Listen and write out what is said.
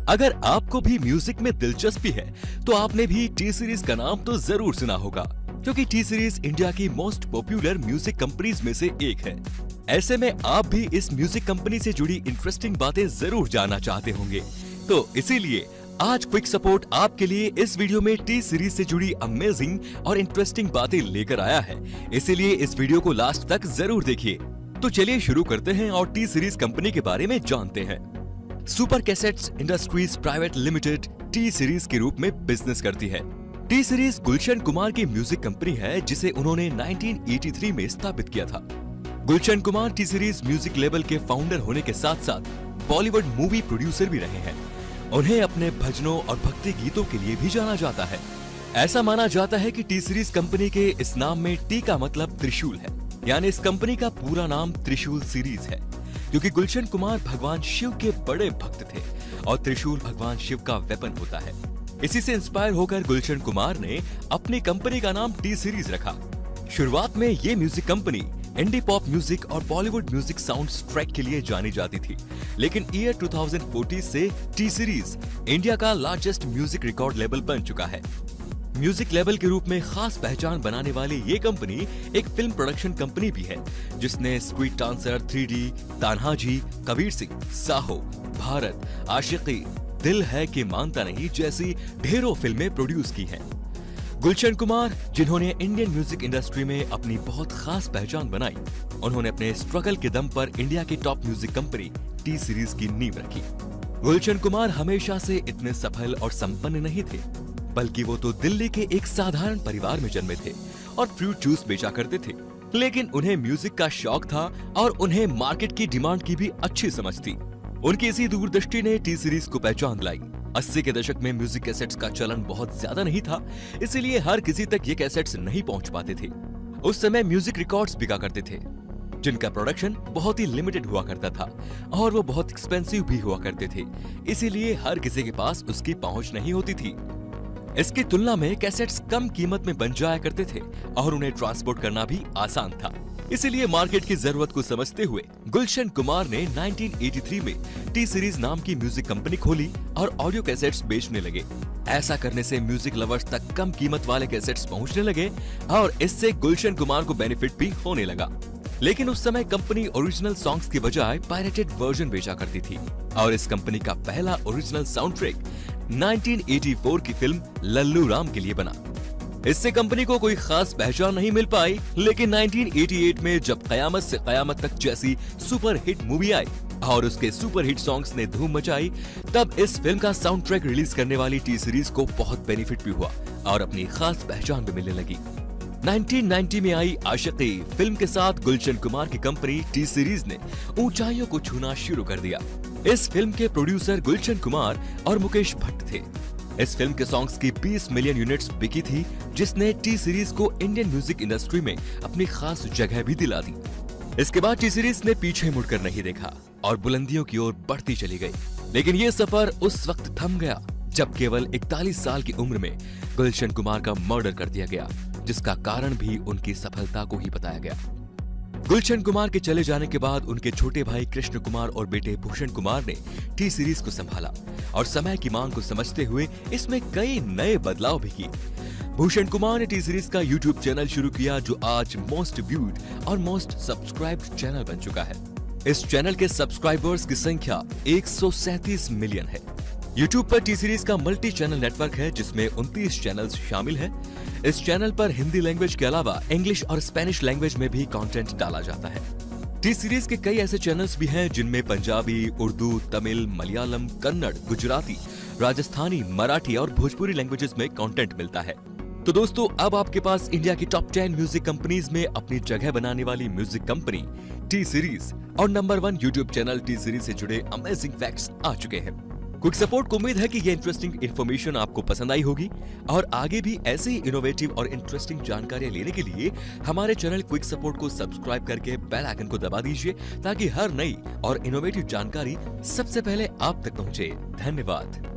अगर आपको भी म्यूजिक में दिलचस्पी है तो आपने भी टी सीरीज का नाम तो जरूर सुना होगा, क्योंकि टी सीरीज इंडिया की मोस्ट पॉपुलर म्यूजिक कंपनीज में से एक है। ऐसे में आप भी इस म्यूजिक कंपनी से जुड़ी इंटरेस्टिंग बातें जरूर जानना चाहते होंगे, तो इसीलिए आज क्विक सपोर्ट आपके लिए इस वीडियो में टी सीरीज से जुड़ी अमेजिंग और इंटरेस्टिंग बातें लेकर आया है। इसीलिए इस वीडियो को लास्ट तक जरूर देखिए। तो चलिए शुरू करते हैं और टी सीरीज कंपनी के बारे में जानते हैं। Super cassettes industries private limited T series के रूप में बिजनेस करती है। टी सीरीज गुलशन कुमार की म्यूजिक कंपनी है, जिसे उन्होंने 1983 में स्थापित किया था। Gulshan Kumar T series music label के फाउंडर होने के साथ साथ बॉलीवुड मूवी प्रोड्यूसर भी रहे हैं। उन्हें अपने भजनों और भक्ति गीतों के लिए भी जाना जाता है। ऐसा माना जाता है कि टी सीरीज कंपनी के इस नाम में टी का मतलब त्रिशूल है, यानी इस कंपनी का पूरा नाम त्रिशूल सीरीज है, क्योंकि गुलशन कुमार भगवान शिव के बड़े भक्त थे और त्रिशूल भगवान शिव का वेपन होता है। इसी से इंस्पायर होकर गुलशन कुमार ने अपनी कंपनी का नाम टी सीरीज रखा। शुरुआत में ये music company indie pop music और बॉलीवुड म्यूजिक साउंड ट्रैक के लिए जानी जाती थी, लेकिन ईयर 2014 से टी सीरीज इंडिया का लार्जेस्ट म्यूजिक रिकॉर्ड लेबल बन चुका है। म्यूजिक लेबल के रूप में खास पहचान बनाने वाली ये कंपनी एक फिल्म प्रोडक्शन कंपनी भी है, जिसने street dancer, 3D, Tanhaji, Kabir Singh, Saaho, Bharat, Aashiqui, Dil Hai कि मानता नहीं जैसी ढेरों फिल्में प्रोड्यूस की हैं। गुलशन कुमार, जिन्होंने इंडियन म्यूजिक इंडस्ट्री में अपनी बहुत खास पहचान बनाई, उन्होंने अपने स्ट्रगल के दम पर इंडिया की top music company T series की नींव रखी। गुलशन कुमार हमेशा से इतने सफल और संपन्न नहीं थे, बल्कि वो तो दिल्ली के एक साधारण परिवार में जन्मे थे और फ्रूट जूस बेचा करते थे। लेकिन उन्हें म्यूजिक का शौक था और उन्हें मार्केट की डिमांड की भी अच्छी समझ थी। उनकी इसी दूरदृष्टि ने टी सीरीज को पहचान लाई। 80 के दशक में म्यूजिक कैसेट्स का चलन बहुत ज्यादा नहीं था, इसीलिए हर किसी तक ये कैसेट्स नहीं पहुंच पाते थे। उस समय म्यूजिक रिकॉर्ड्स बिका करते थे, जिनका प्रोडक्शन बहुत ही लिमिटेड हुआ करता था और वो बहुत एक्सपेंसिव भी हुआ करते थे, इसीलिए हर किसी के पास उसकी पहुंच नहीं होती थी। इसकी तुलना में कैसेट्स कम कीमत में बन जाया करते थे और उन्हें ट्रांसपोर्ट करना भी आसान था। इसीलिए मार्केट की जरूरत को समझते हुए गुलशन कुमार ने 1983 में टी सीरीज नाम की म्यूजिक कंपनी खोली और ऑडियो कैसेट्स बेचने लगे। ऐसा करने से म्यूजिक लवर्स तक कम कीमत वाले कैसेट्स पहुंचने लगे और इससे गुलशन कुमार को बेनिफिट भी होने लगा। लेकिन उस समय कंपनी ओरिजिनल सॉन्ग्स की बजाय पायरेटेड वर्जन बेचा करती थी और इस कंपनी का पहला ओरिजिनल साउंड ट्रैक 1984 की फिल्म लल्लू राम के लिए बना। इससे कंपनी को कोई खास पहचान नहीं मिल पाई, लेकिन 1988 में जब कयामत से कयामत तक जैसी सुपर हिट मूवी आई और उसके सुपर हिट सॉन्ग्स ने धूम मचाई, तब इस फिल्म का साउंड ट्रैक रिलीज करने वाली टी सीरीज को बहुत बेनिफिट भी हुआ और अपनी खास पहचान भी मिलने लगी। 1990 में आई आशिकी फिल्म के साथ गुलशन कुमार की कंपनी टी सीरीज ने ऊंचाइयों को छूना शुरू कर दिया। इस फिल्म के प्रोड्यूसर गुलशन कुमार और मुकेश भट्ट थे। इस फिल्म के सॉन्ग्स की 20 मिलियन यूनिट्स बिकी थी, जिसने टी सीरीज को इंडियन म्यूजिक इंडस्ट्री में अपनी खास जगह भी दिला दी। इसके बाद टी सीरीज ने पीछे मुड़कर नहीं देखा और बुलंदियों की ओर बढ़ती चली गई। लेकिन ये सफर उस वक्त थम गया जब केवल 41 साल की उम्र में गुलशन कुमार का मर्डर कर दिया गया, जिसका कारण भी उनकी सफलता को ही बताया गया। गुलशन कुमार के चले जाने के बाद उनके छोटे भाई कृष्ण कुमार और बेटे भूषण कुमार ने टी सीरीज को संभाला और समय की मांग को समझते हुए इसमें कई नए बदलाव भी किए। भूषण कुमार ने टी सीरीज का यूट्यूब चैनल शुरू किया, जो आज मोस्ट व्यूड और मोस्ट सब्सक्राइब्ड चैनल बन चुका है। इस चैनल के सब्सक्राइबर्स की संख्या 137 मिलियन है। YouTube पर टी सीरीज का मल्टी चैनल नेटवर्क है, जिसमें 29 चैनल्स शामिल हैं। इस चैनल पर हिंदी लैंग्वेज के अलावा इंग्लिश और स्पेनिश लैंग्वेज में भी कंटेंट डाला जाता है। टी सीरीज के कई ऐसे चैनल्स भी हैं जिनमें पंजाबी, उर्दू, तमिल, मलयालम, कन्नड़, गुजराती, राजस्थानी, मराठी और भोजपुरी लैंग्वेजेस में कंटेंट मिलता है। तो दोस्तों, अब आपके पास इंडिया की टॉप 10 म्यूजिक कंपनीज में अपनी जगह बनाने वाली म्यूजिक कंपनी टी सीरीज और number 1 YouTube channel T series से जुड़े अमेजिंग फैक्ट्स आ चुके हैं। क्विक सपोर्ट को उम्मीद है कि ये इंटरेस्टिंग इन्फॉर्मेशन आपको पसंद आई होगी और आगे भी ऐसे ही इनोवेटिव और इंटरेस्टिंग जानकारियां लेने के लिए हमारे चैनल क्विक सपोर्ट को सब्सक्राइब करके बेल आइकन को दबा दीजिए, ताकि हर नई और इनोवेटिव जानकारी सबसे पहले आप तक पहुंचे। धन्यवाद।